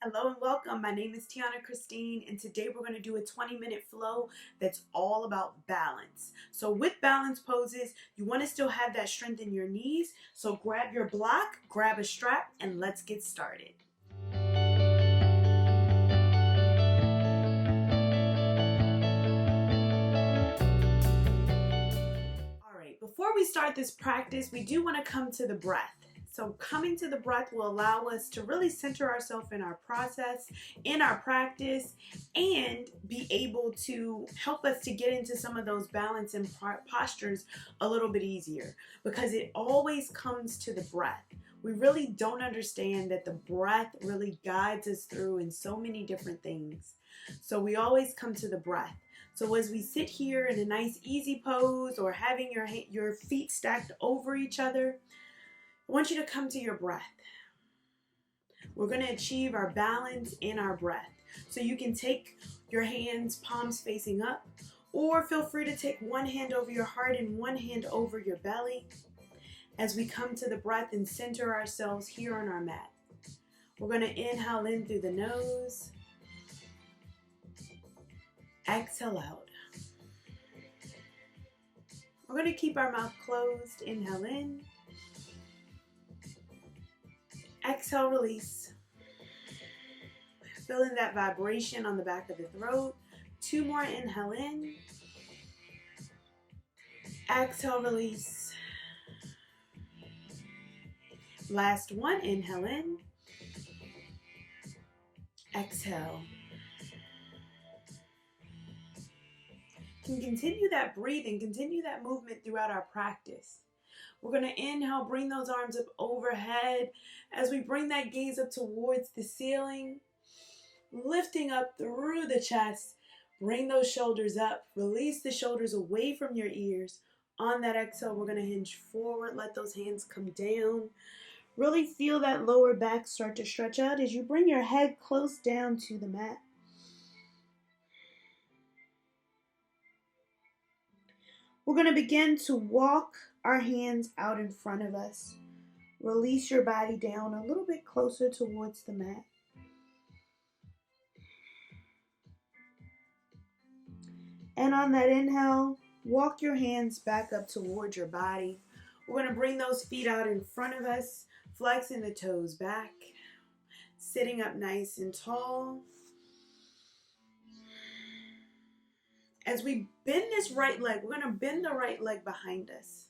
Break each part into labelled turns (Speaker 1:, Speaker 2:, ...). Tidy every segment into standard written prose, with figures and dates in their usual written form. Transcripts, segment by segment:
Speaker 1: Hello and welcome. My name is Tianna Christine, and today we're going to do a 20-minute flow that's all about balance. So with balance poses, you want to still have that strength in your knees. So grab your block, grab a strap, and let's get started. All right, before we start this practice, we do want to come to the breath. So coming to the breath will allow us to really center ourselves in our process, in our practice, and be able to help us to get into some of those balance and postures a little bit easier, because it always comes to the breath. We really don't understand that the breath really guides us through in so many different things. So we always come to the breath. So as we sit here in a nice easy pose or having your feet stacked over each other, I want you to come to your breath. We're going to achieve our balance in our breath. So you can take your hands palms facing up, or feel free to take one hand over your heart and one hand over your belly as we come to the breath and center ourselves here on our mat. We're going to inhale in through the nose. Exhale out. We're going to keep our mouth closed. Inhale in. Exhale, release. Feeling that vibration on the back of the throat. 2 more, inhale in. Exhale, release. Last one, inhale in. Exhale. Can continue that breathing, continue that movement throughout our practice. We're going to inhale, bring those arms up overhead as we bring that gaze up towards the ceiling, lifting up through the chest. Bring those shoulders up, release the shoulders away from your ears. On that exhale, we're going to hinge forward, let those hands come down. Really feel that lower back start to stretch out as you bring your head close down to the mat. We're going to begin to walk our hands out in front of us. Release your body down a little bit closer towards the mat. And on that inhale, walk your hands back up towards your body. We're going to bring those feet out in front of us, flexing the toes back, sitting up nice and tall. As we bend this right leg, we're going to bend the right leg behind us.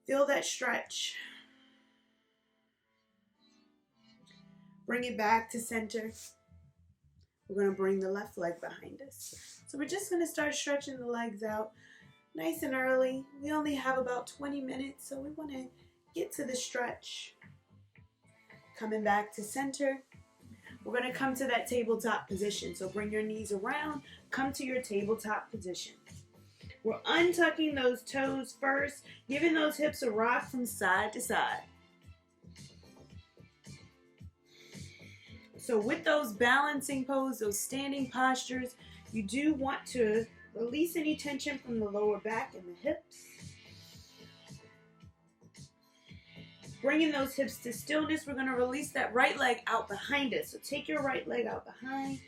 Speaker 1: Feel that stretch. Bring it back to center. We're going to bring the left leg behind us. So we're just going to start stretching the legs out nice and early. We only have about 20 minutes, so we want to get to the stretch. Coming back to center. We're going to come to that tabletop position. So bring your knees around, come to your tabletop position. We're untucking those toes first, giving those hips a rock from side to side. So with those balancing poses, those standing postures, you do want to release any tension from the lower back and the hips. Bringing those hips to stillness, we're going to release that right leg out behind us. So take your right leg out behind.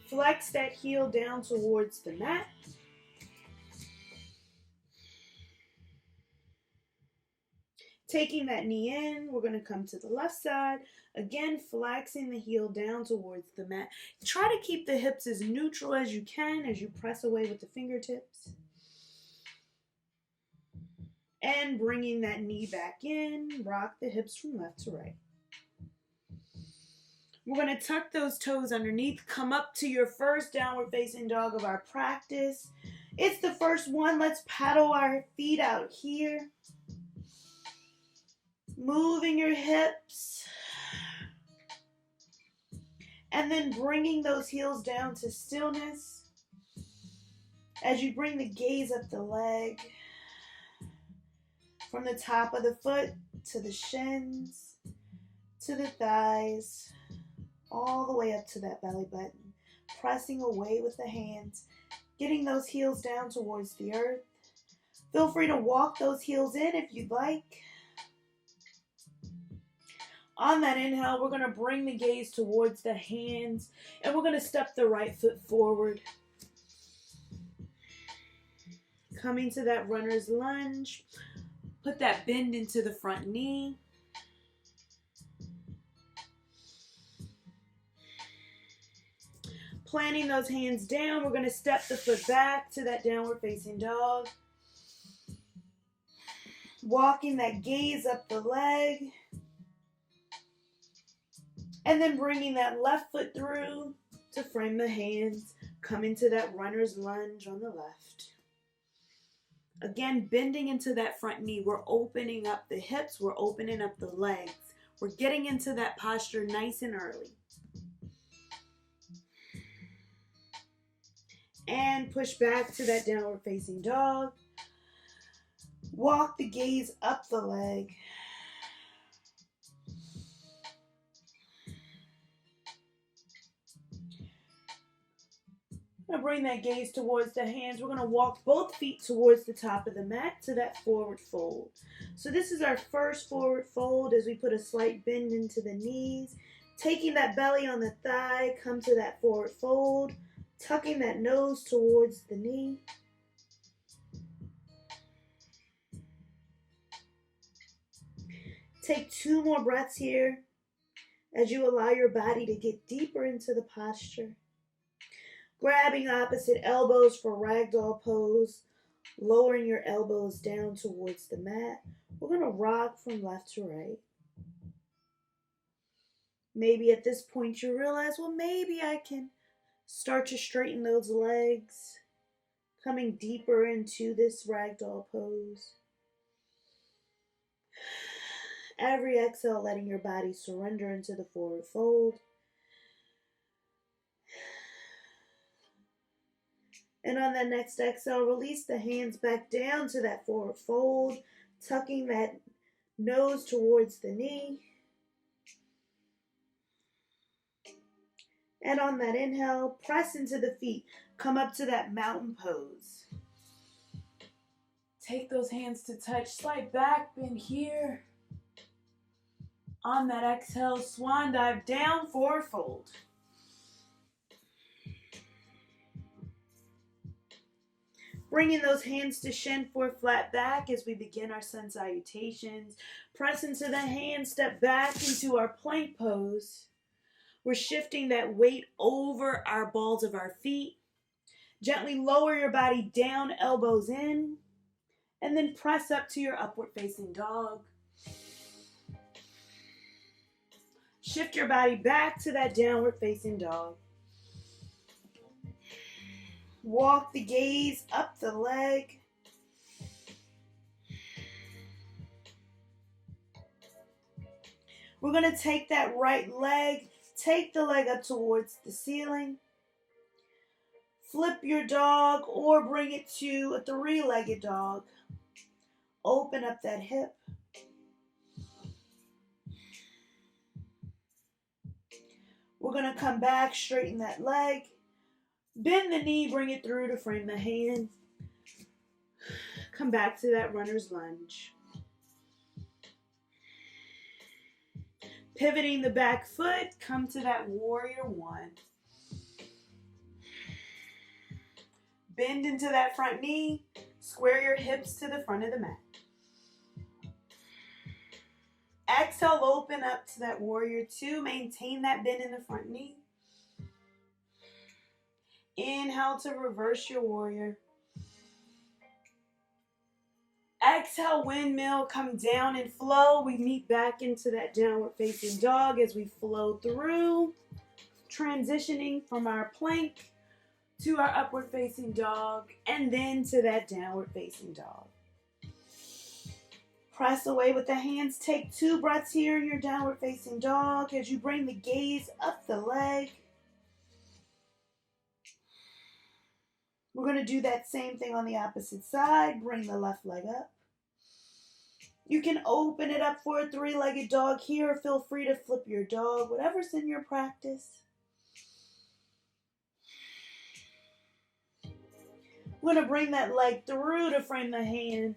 Speaker 1: Flex that heel down towards the mat. Taking that knee in, we're going to come to the left side. Again, flexing the heel down towards the mat. Try to keep the hips as neutral as you can as you press away with the fingertips. And bringing that knee back in, rock the hips from left to right. We're going to tuck those toes underneath, come up to your first downward facing dog of our practice. It's the first one. Let's paddle our feet out here. Moving your hips. And then bringing those heels down to stillness. As you bring the gaze up the leg. From the top of the foot to the shins, to the thighs, all the way up to that belly button. Pressing away with the hands, getting those heels down towards the earth. Feel free to walk those heels in if you'd like. On that inhale, we're going to bring the gaze towards the hands, and we're going to step the right foot forward. Coming to that runner's lunge. Put that bend into the front knee. Planting those hands down, we're going to step the foot back to that downward facing dog. Walking that gaze up the leg. And then bringing that left foot through to frame the hands. Coming to that runner's lunge on the left. Again, bending into that front knee. We're opening up the hips. We're opening up the legs. We're getting into that posture nice and early. And push back to that downward facing dog. Walk the gaze up the leg. I'm going to bring that gaze towards the hands. We're going to walk both feet towards the top of the mat to that forward fold. So this is our first forward fold as we put a slight bend into the knees. Taking that belly on the thigh, come to that forward fold. Tucking that nose towards the knee. Take 2 more breaths here as you allow your body to get deeper into the posture. Grabbing opposite elbows for ragdoll pose. Lowering your elbows down towards the mat. We're going to rock from left to right. Maybe at this point you realize, well, maybe I can start to straighten those legs, coming deeper into this ragdoll pose. Every exhale, letting your body surrender into the forward fold. And on that next exhale, release the hands back down to that forward fold, tucking that nose towards the knee. And on that inhale, press into the feet. Come up to that mountain pose. Take those hands to touch. Slight back bend here. On that exhale, swan dive down, forward fold. Bringing those hands to shin for flat back as we begin our sun salutations. Press into the hands, step back into our plank pose. We're shifting that weight over our balls of our feet. Gently lower your body down, elbows in. And then press up to your upward facing dog. Shift your body back to that downward facing dog. Walk the gaze up the leg. We're going to take that right leg, take the leg up towards the ceiling. Flip your dog or bring it to a 3-legged dog. Open up that hip. We're going to come back, straighten that leg. Bend the knee, bring it through to frame the hand. Come back to that runner's lunge. Pivoting the back foot, come to that warrior 1. Bend into that front knee. Square your hips to the front of the mat. Exhale, open up to that warrior 2. Maintain that bend in the front knee. Inhale to reverse your warrior. Exhale, windmill, come down and flow. We meet back into that downward facing dog as we flow through, transitioning from our plank to our upward facing dog and then to that downward facing dog. Press away with the hands. Take 2 breaths here in your downward facing dog as you bring the gaze up the leg. We're going to do that same thing on the opposite side. Bring the left leg up. You can open it up for a 3-legged dog here. Feel free to flip your dog, whatever's in your practice. We're going to bring that leg through to frame the hand.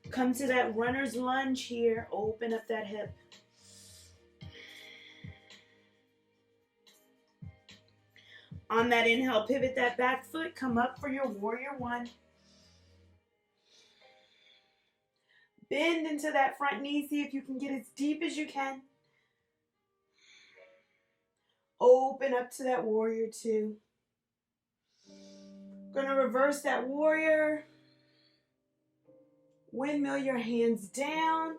Speaker 1: Come to that runner's lunge here. Open up that hip. On that inhale, pivot that back foot. Come up for your warrior one. Bend into that front knee. See if you can get as deep as you can. Open up to that warrior two. Gonna reverse that warrior. Windmill your hands down.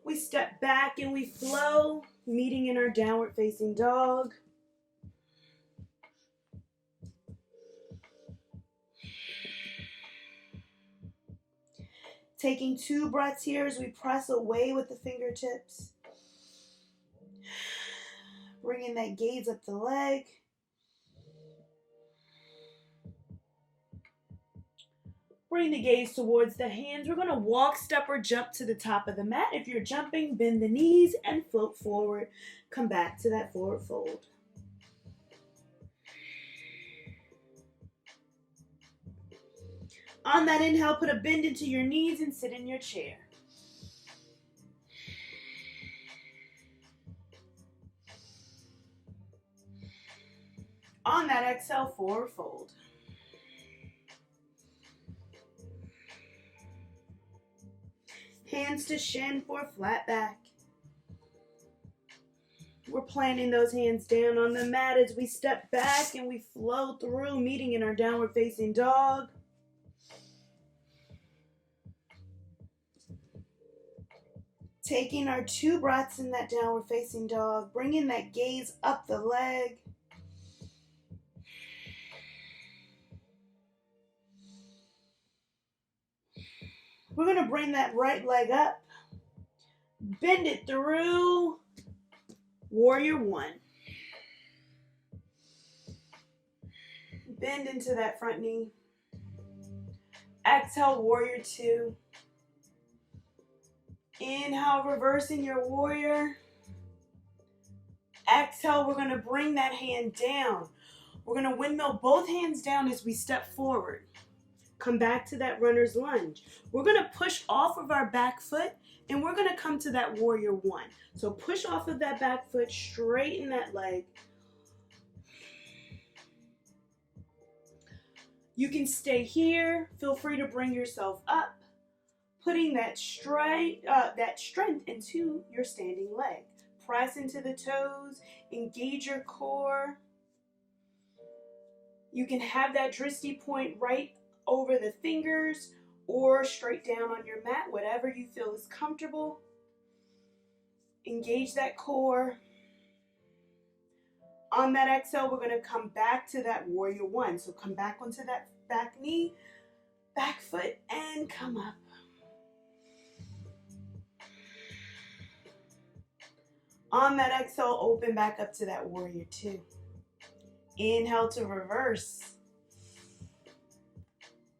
Speaker 1: We step back and we flow, meeting in our downward facing dog. Taking 2 breaths here as we press away with the fingertips. Bringing that gaze up the leg. Bring the gaze towards the hands. We're going to walk, step, or jump to the top of the mat. If you're jumping, bend the knees and float forward. Come back to that forward fold. On that inhale, put a bend into your knees and sit in your chair. On that exhale, forward fold. Hands to shin for a flat back. We're planting those hands down on the mat as we step back and we flow through, meeting in our downward facing dog. Taking our 2 breaths in that downward facing dog, bringing that gaze up the leg. We're going to bring that right leg up, bend it through, warrior one. Bend into that front knee. Exhale, warrior two. Inhale, reversing your warrior. Exhale, we're going to bring that hand down. We're going to windmill both hands down as we step forward. Come back to that runner's lunge. We're going to push off of our back foot and we're going to come to that warrior one. So push off of that back foot, straighten that leg. You can stay here. Feel free to bring yourself up, putting that strength into your standing leg. Press into the toes, engage your core. You can have that drishti point right over the fingers or straight down on your mat, whatever you feel is comfortable. Engage that core. On that exhale, we're going to come back to that warrior one. So come back onto that back knee, back foot, and come up. On that exhale, open back up to that warrior two. Inhale to reverse.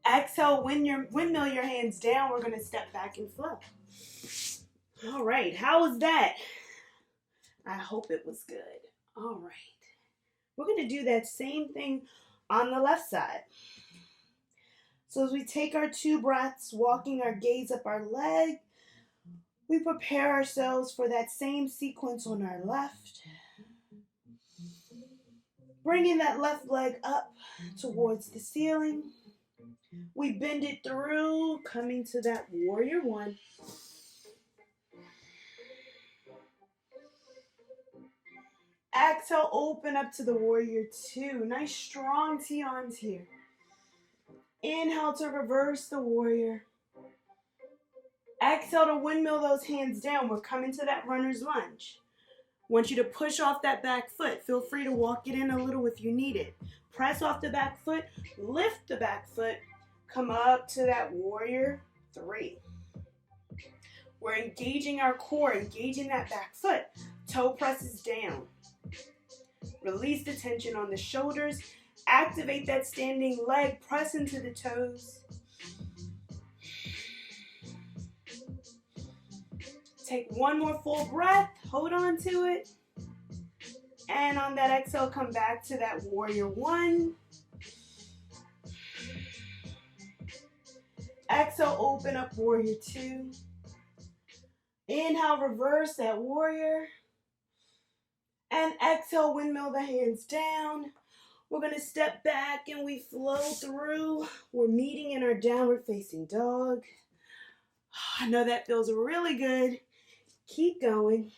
Speaker 1: Exhale, windmill your hands down. We're going to step back and flow. All right, how was that? I hope it was good. All right. We're going to do that same thing on the left side. So as we take our 2 breaths, walking our gaze up our leg, we prepare ourselves for that same sequence on our left. Bringing that left leg up towards the ceiling. We bend it through, coming to that warrior one. Exhale, open up to the warrior two. Nice strong T-arms here. Inhale to reverse the warrior. Exhale to windmill those hands down. We're coming to that runner's lunge. Want you to push off that back foot. Feel free to walk it in a little if you need it. Press off the back foot, lift the back foot, come up to that warrior three. We're engaging our core, engaging that back foot. Toe presses down. Release the tension on the shoulders. Activate that standing leg. Press into the toes. Take one more full breath. Hold on to it. And on that exhale, come back to that warrior one. Exhale, open up warrior two. Inhale, reverse that warrior. And exhale, windmill the hands down. We're going to step back and we flow through. We're meeting in our downward facing dog. I know that feels really good. Keep going.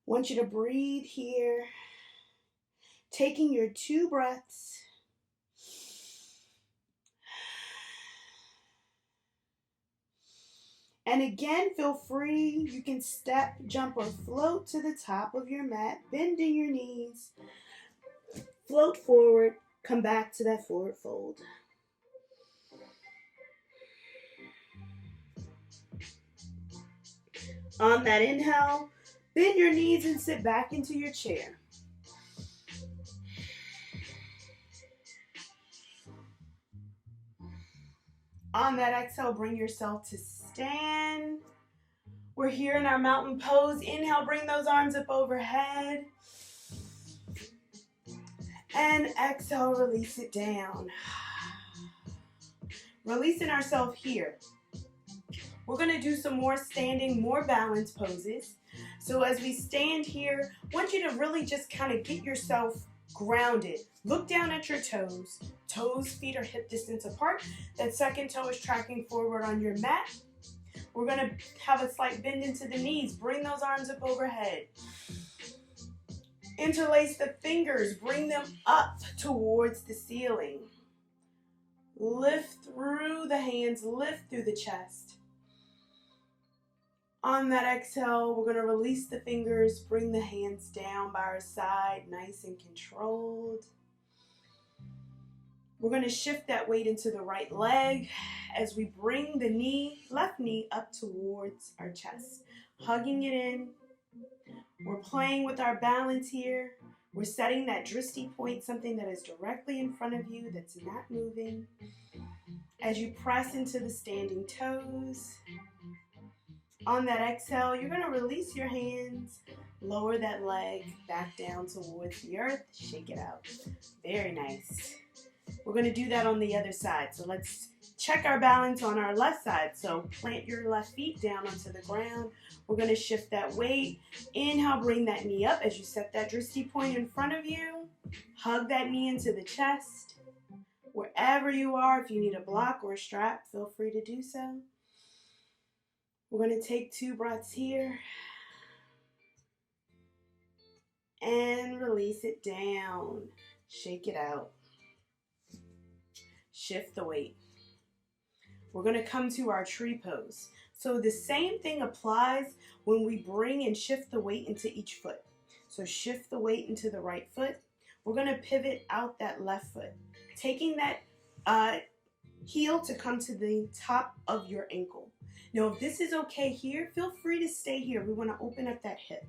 Speaker 1: I want you to breathe here, taking your 2 breaths. And again, feel free. You can step, jump, or float to the top of your mat, bending your knees. Float forward, come back to that forward fold. On that inhale, bend your knees and sit back into your chair. On that exhale, bring yourself to stand. We're here in our mountain pose. Inhale, bring those arms up overhead. And exhale, release it down. Releasing ourselves here. We're going to do some more standing, more balance poses. So as we stand here, I want you to really just kind of get yourself grounded. Look down at your toes. Toes, feet are hip distance apart. That second toe is tracking forward on your mat. We're going to have a slight bend into the knees. Bring those arms up overhead. Interlace the fingers. Bring them up towards the ceiling. Lift through the hands. Lift through the chest. On that exhale, we're going to release the fingers. Bring the hands down by our side. Nice and controlled. We're going to shift that weight into the right leg as we bring the knee, left knee up towards our chest. Hugging it in. We're playing with our balance here. We're setting that drishti point, something that is directly in front of you that's not moving. As you press into the standing toes. On that exhale, you're going to release your hands. Lower that leg back down towards the earth. Shake it out. Very nice. We're going to do that on the other side. So let's check our balance on our left side. So plant your left feet down onto the ground. We're going to shift that weight. Inhale, bring that knee up as you set that drishti point in front of you. Hug that knee into the chest. Wherever you are, if you need a block or a strap, feel free to do so. We're going to take 2 breaths here. And release it down. Shake it out. Shift the weight. We're going to come to our tree pose. So the same thing applies when we bring and shift the weight into each foot. So shift the weight into the right foot. We're going to pivot out that left foot. Taking that heel to come to the top of your ankle. Now, if this is okay here, feel free to stay here. We want to open up that hip.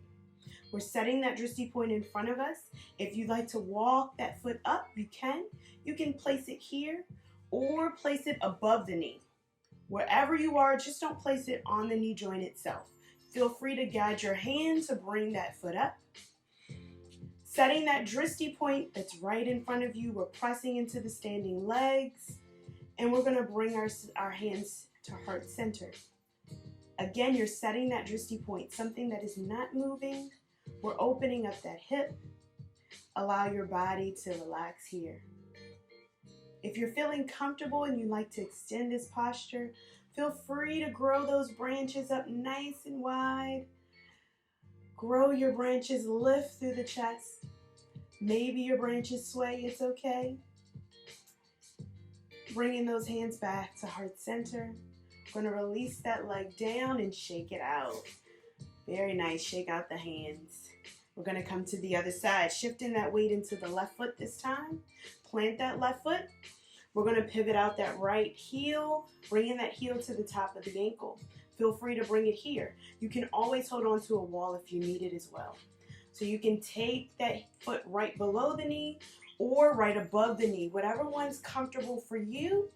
Speaker 1: We're setting that drishti point in front of us. If you'd like to walk that foot up, you can. You can place it here or place it above the knee. Wherever you are, just don't place it on the knee joint itself. Feel free to guide your hand to bring that foot up. Setting that drishti point that's right in front of you, we're pressing into the standing legs, and we're going to bring our hands to heart center. Again, you're setting that drishti point, something that is not moving. We're opening up that hip. Allow your body to relax here. If you're feeling comfortable and you'd like to extend this posture, feel free to grow those branches up nice and wide. Grow your branches, lift through the chest. Maybe your branches sway, it's okay. Bringing those hands back to heart center. We're going to release that leg down and shake it out. Very nice. Shake out the hands. We're going to come to the other side, shifting that weight into the left foot this time. Plant that left foot. We're going to pivot out that right heel, bringing that heel to the top of the ankle. Feel free to bring it here. You can always hold on to a wall if you need it as well. So you can take that foot right below the knee or right above the knee, whatever one's comfortable for you.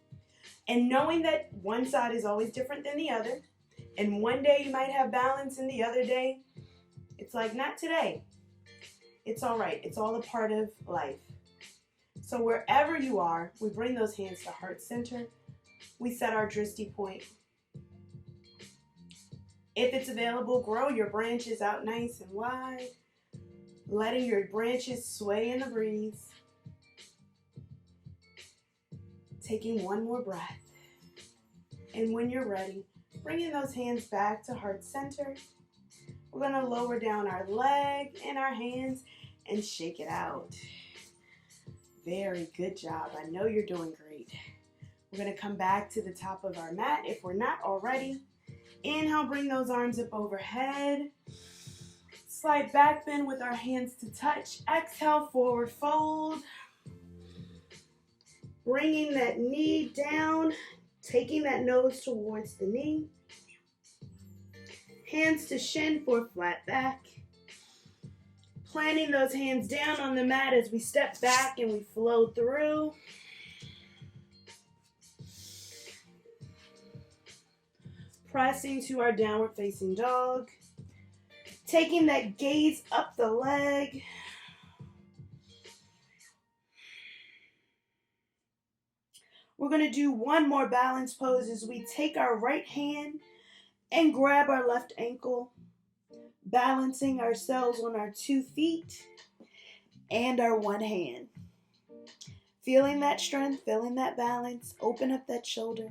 Speaker 1: And knowing that one side is always different than the other. And one day you might have balance and the other day, it's like, not today. It's all right. It's all a part of life. So wherever you are, we bring those hands to heart center. We set our drishti point. If it's available, grow your branches out nice and wide. letting your branches sway in the breeze. Taking one more breath. And when you're ready, bringing those hands back to heart center. We're going to lower down our leg and our hands and shake it out. Very good job. I know you're doing great. We're going to come back to the top of our mat if we're not already. Inhale, bring those arms up overhead. Slight back bend with our hands to touch. Exhale, forward fold. Bringing that knee down, taking that nose towards the knee. Hands to shin for flat back. Planting those hands down on the mat as we step back and we flow through. Pressing to our downward facing dog. Taking that gaze up the leg. We're going to do one more balance pose as we take our right hand and grab our left ankle, balancing ourselves on our 2 feet and our one hand. Feeling that strength, feeling that balance. Open up that shoulder.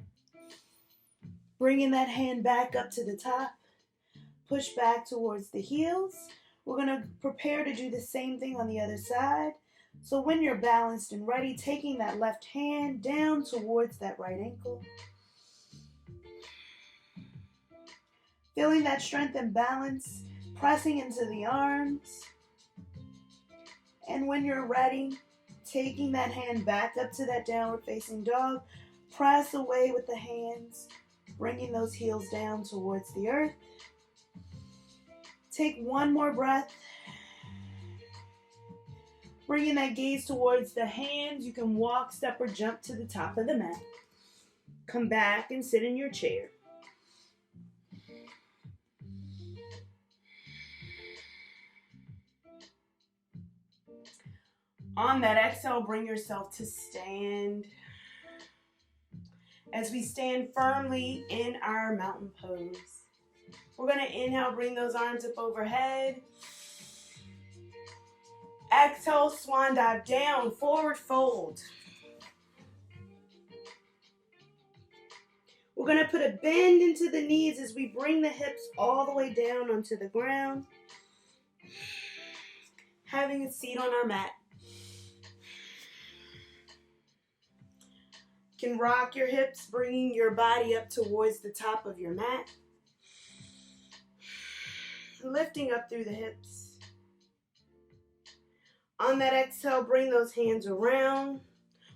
Speaker 1: Bringing that hand back up to the top. Push back towards the heels. We're going to prepare to do the same thing on the other side. So when you're balanced and ready, taking that left hand down towards that right ankle. Feeling that strength and balance, pressing into the arms. And when you're ready, taking that hand back up to that downward facing dog. Press away with the hands, bringing those heels down towards the earth. Take one more breath. Bringing that gaze towards the hands. You can walk, step, or jump to the top of the mat. Come back and sit in your chair. On that exhale, bring yourself to stand. As we stand firmly in our mountain pose. We're going to inhale, bring those arms up overhead. Exhale, swan dive down, forward fold. We're going to put a bend into the knees as we bring the hips all the way down onto the ground. Having a seat on our mat. You can rock your hips, bringing your body up towards the top of your mat. Lifting up through the hips. On that exhale, bring those hands around.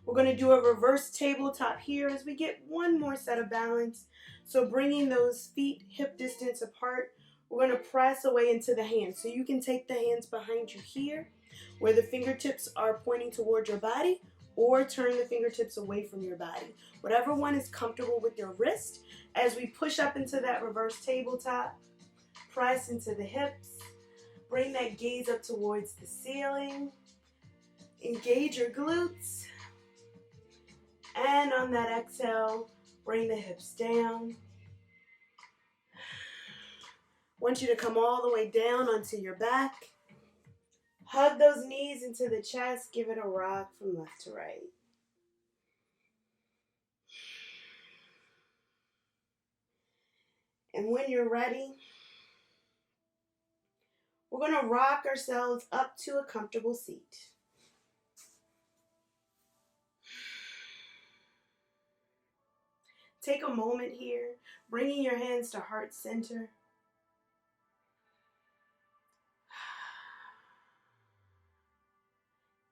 Speaker 1: We're going to do a reverse tabletop here as we get one more set of balance. So bringing those feet hip distance apart, we're going to press away into the hands. So you can take the hands behind you here, where the fingertips are pointing toward your body, or turn the fingertips away from your body. Whatever one is comfortable with your wrist. As we push up into that reverse tabletop, press into the hips. Bring that gaze up towards the ceiling. Engage your glutes. And on that exhale, bring the hips down. Want you to come all the way down onto your back. Hug those knees into the chest. Give it a rock from left to right. And when you're ready, we're going to rock ourselves up to a comfortable seat. Take a moment here, bringing your hands to heart center.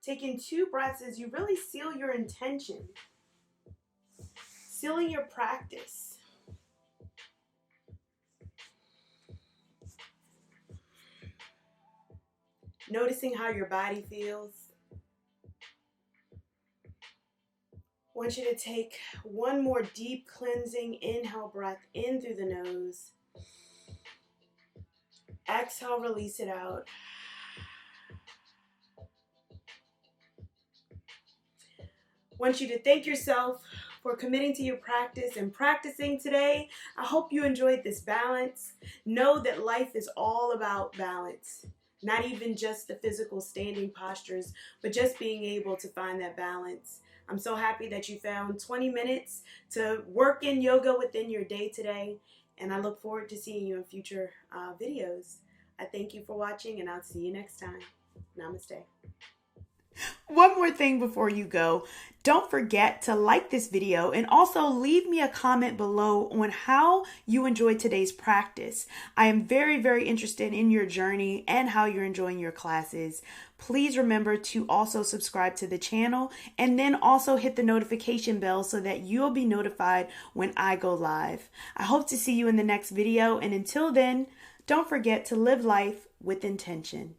Speaker 1: Taking 2 breaths as you really seal your intention. Sealing your practice. Noticing how your body feels. I want you to take one more deep cleansing inhale breath in through the nose. Exhale, release it out. I want you to thank yourself for committing to your practice and practicing today. I hope you enjoyed this balance. Know that life is all about balance. not even just the physical standing postures, but just being able to find that balance. I'm so happy that you found 20 minutes to work in yoga within your day today, and I look forward to seeing you in future videos. I thank you for watching, and I'll see you next time. Namaste. One more thing before you go. Don't forget to like this video and also leave me a comment below on how you enjoyed today's practice. I am very, very interested in your journey and how you're enjoying your classes. Please remember to also subscribe to the channel and then also hit the notification bell so that you'll be notified when I go live. I hope to see you in the next video, and until then, don't forget to live life with intention.